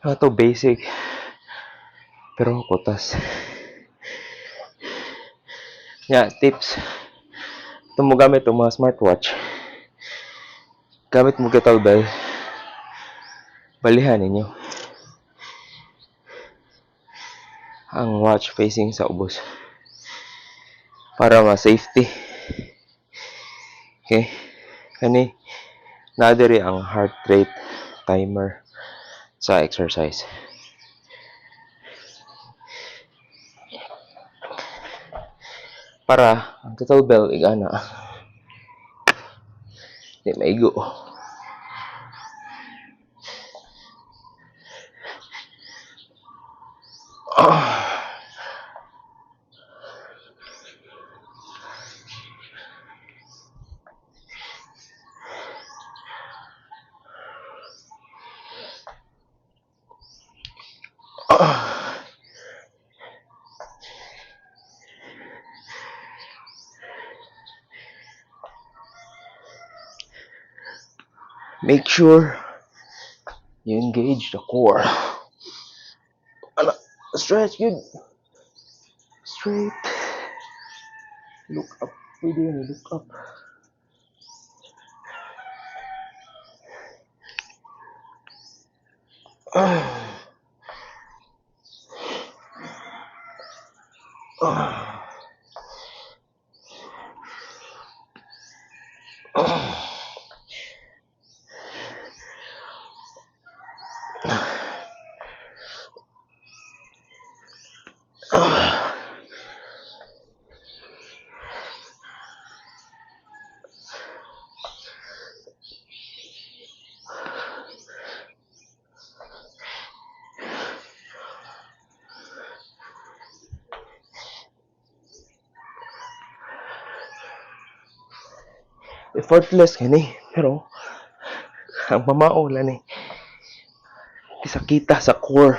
Ito basic. Pero kutas. Tips. Ito mo gamit itong mga smartwatch. Gamit mo kettlebell. Balihan ninyo ang watch facing sa ubos. Para ma-safety. Okay? Kani, nadiri ang heart rate timer sa exercise. Para ang kettlebell igana di maigo. Make sure you engage the core. Stretch, good. Straight. Look up. Pwede yun, look up. Effortless kani, pero ang pamao lang ni kisakita sa core.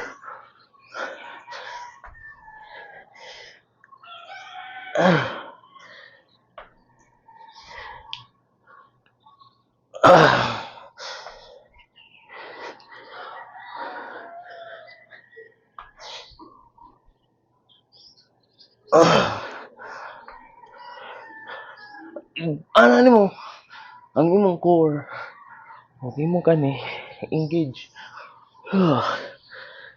Ano ni mo? Ang imong core. Okay mo kani, engage.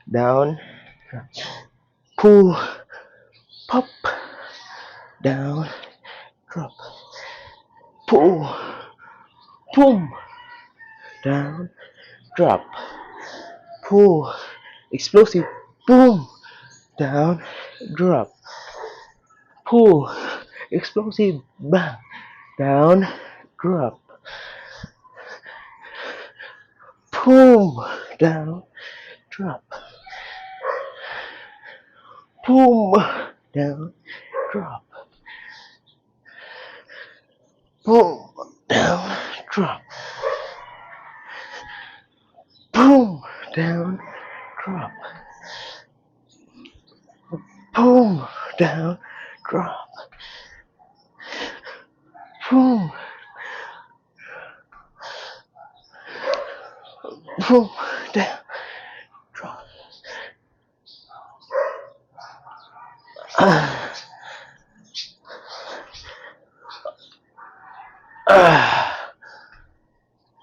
Down. Pull. Pop. Down. Drop. Pull. Boom. Down. Drop. Pull. Explosive. Boom. Down. Drop. Pull. Explosive. Bang. Down. Drop. Boom. Down. Drop. Boom. Down. Drop. Boom. Down. Drop. Boom. Down. Drop. Boom. Down. Drop. Boom. Boom. Down. Drop.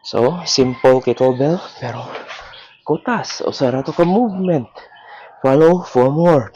So, simple kettlebell, pero kutas. O sarato ka movement. Follow for more.